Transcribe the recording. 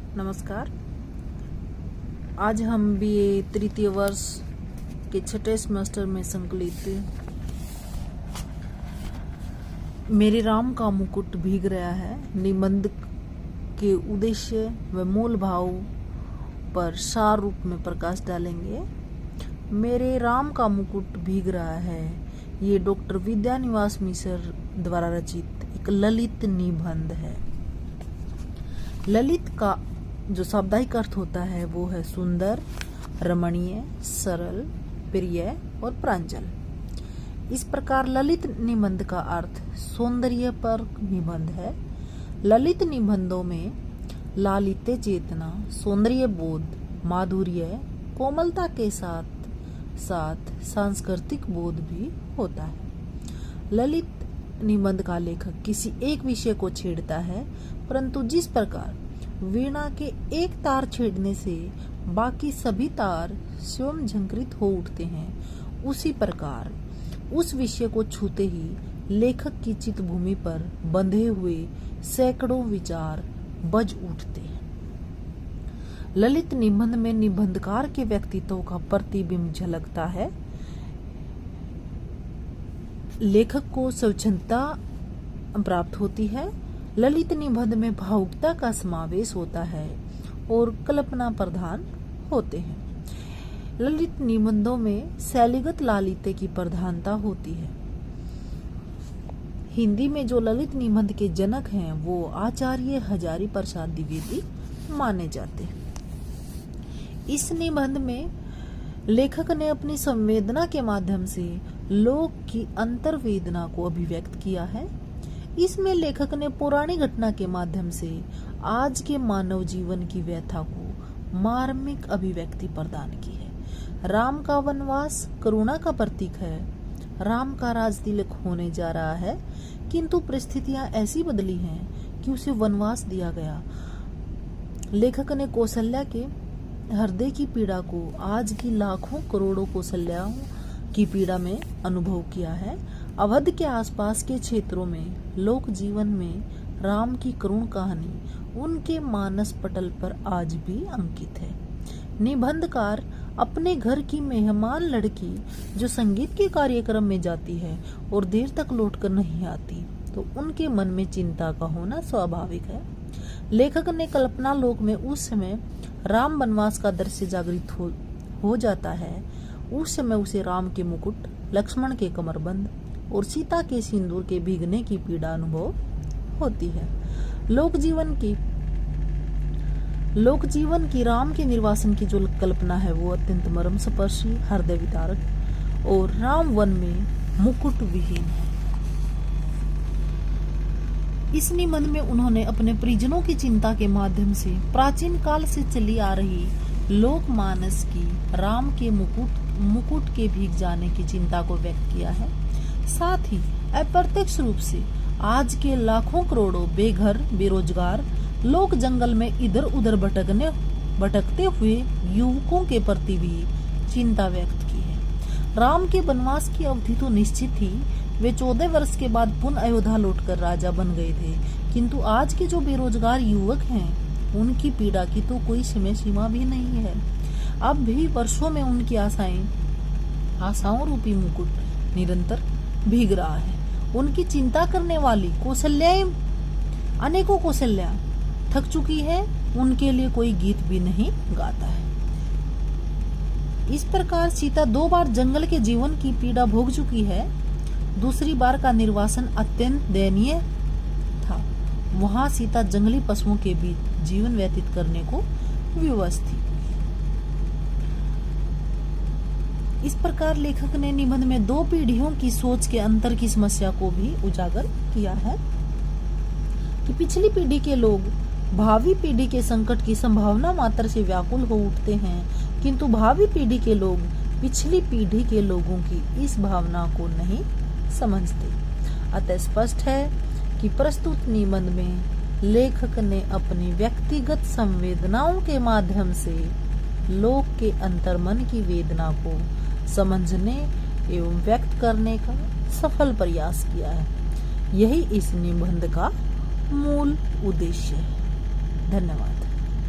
नमस्कार। आज हम बीए तृतीय वर्ष के छठे सेमेस्टर में संकलित मेरे राम का मुकुट भीग रहा है निबंध के उद्देश्य व मूल भाव पर सार रूप में प्रकाश डालेंगे। मेरे राम का मुकुट भीग रहा है, ये डॉक्टर विद्यानिवास मिश्र द्वारा रचित एक ललित निबंध है। ललित का जो शाब्दिक अर्थ होता है वो है सुंदर, रमणीय, सरल, प्रिय और प्रांजल। इस प्रकार ललित निबंध का अर्थ सौंदर्य पर निबंध है। ललित निबंधों में लालित्य चेतना, सौंदर्य बोध, माधुर्य, कोमलता के साथ साथ सांस्कृतिक बोध भी होता है। ललित निबंध का लेखक किसी एक विषय को छेड़ता है, परंतु जिस प्रकार वीणा के एक तार छेड़ने से बाकी सभी तार स्वयं झंकृत हो उठते हैं, उसी प्रकार उस विषय को छूते ही लेखक की चित्तभूमि पर बंधे हुए सैकड़ों विचार बज उठते हैं। ललित निबंध में निबंधकार के व्यक्तित्व का प्रतिबिंब झलकता है। लेखक को स्वच्छंदता प्राप्त होती है। ललित निबंध में भावुकता का समावेश होता है और कल्पना प्रधान होते हैं। ललित निबंधों में शैलीगत लालित्य की प्रधानता होती है। हिंदी में जो ललित निबंध के जनक हैं वो आचार्य हजारी प्रसाद द्विवेदी माने जाते हैं। इस निबंध में लेखक ने अपनी संवेदना के माध्यम से लोक की अंतर्वेदना को अभिव्यक्त किया है। इसमें लेखक ने पुरानी घटना के माध्यम से आज के मानव जीवन की व्यथा को मार्मिक अभिव्यक्ति प्रदान की है। राम का वनवास करुणा का प्रतीक है। राम का राजतिलक होने जा रहा है, किंतु परिस्थितियां ऐसी बदली हैं कि उसे वनवास दिया गया। लेखक ने कौशल्या के हृदय की पीड़ा को आज की लाखों करोड़ों कौशल्याओं की पीड़ा में अनुभव किया है। अवध के आसपास के क्षेत्रों में लोक जीवन में राम की करुण कहानी उनके मानस पटल पर आज भी अंकित है। निबंधकार अपने घर की मेहमान लड़की जो संगीत के कार्यक्रम में जाती है और देर तक लौटकर नहीं आती, तो उनके मन में चिंता का होना स्वाभाविक है। लेखक ने कल्पना लोक में उस समय राम वनवास का दृश्य जागृत हो जाता है। उस समय उसे राम के मुकुट, लक्ष्मण के कमरबंद और सीता के सिंदूर के भीगने की पीड़ा अनुभव होती है। लोक जीवन की राम के निर्वासन की जो कल्पना है वो अत्यंत मर्म स्पर्शी, हृदय विदारक और राम वन में मुकुट विहीन है। इस निबंध में उन्होंने अपने परिजनों की चिंता के माध्यम से प्राचीन काल से चली आ रही लोक मानस की राम के मुकुट के भीग जाने की चिंता को व्यक्त किया है। साथ ही अप्रत्यक्ष रूप से आज के लाखों करोड़ों बेघर बेरोजगार लोग जंगल में इधर उधर भटकते हुए युवकों के प्रति भी चिंता व्यक्त की है। राम के वनवास की अवधि तो निश्चित थी। वे 14 वर्ष के बाद पुनः अयोध्या लौटकर राजा बन गए थे, किंतु आज के जो बेरोजगार युवक हैं उनकी पीड़ा की तो कोई सीमा भी नहीं है। अब भी वर्षों में उनकी आशाओं रूपी मुकुट निरंतर भीग रहा है। उनकी चिंता करने वाली अनेकों कौशल्या थक चुकी है, उनके लिए कोई गीत भी नहीं गाता है। इस प्रकार सीता 2 बार जंगल के जीवन की पीड़ा भोग चुकी है। दूसरी बार का निर्वासन अत्यंत दयनीय था। वहां सीता जंगली पशुओं के बीच जीवन व्यतीत करने को विवश थी। इस प्रकार लेखक ने निबंध में 2 पीढ़ियों की सोच के अंतर की समस्या को भी उजागर किया है कि पिछली पीढ़ी के लोग भावी पीढ़ी के संकट की संभावना मात्र से व्याकुल हो उठते हैं, किंतु भावी पीढ़ी के लोग पिछली पीढ़ी के लोगों की इस भावना को नहीं समझते। अतः स्पष्ट है कि प्रस्तुत निबंध में लेखक ने अपनी व्यक्तिगत संवेदनाओं के माध्यम से लोक के अंतर्मन की वेदना को समझने एवं व्यक्त करने का सफल प्रयास किया है। यही इस निबंध का मूल उद्देश्य है। धन्यवाद।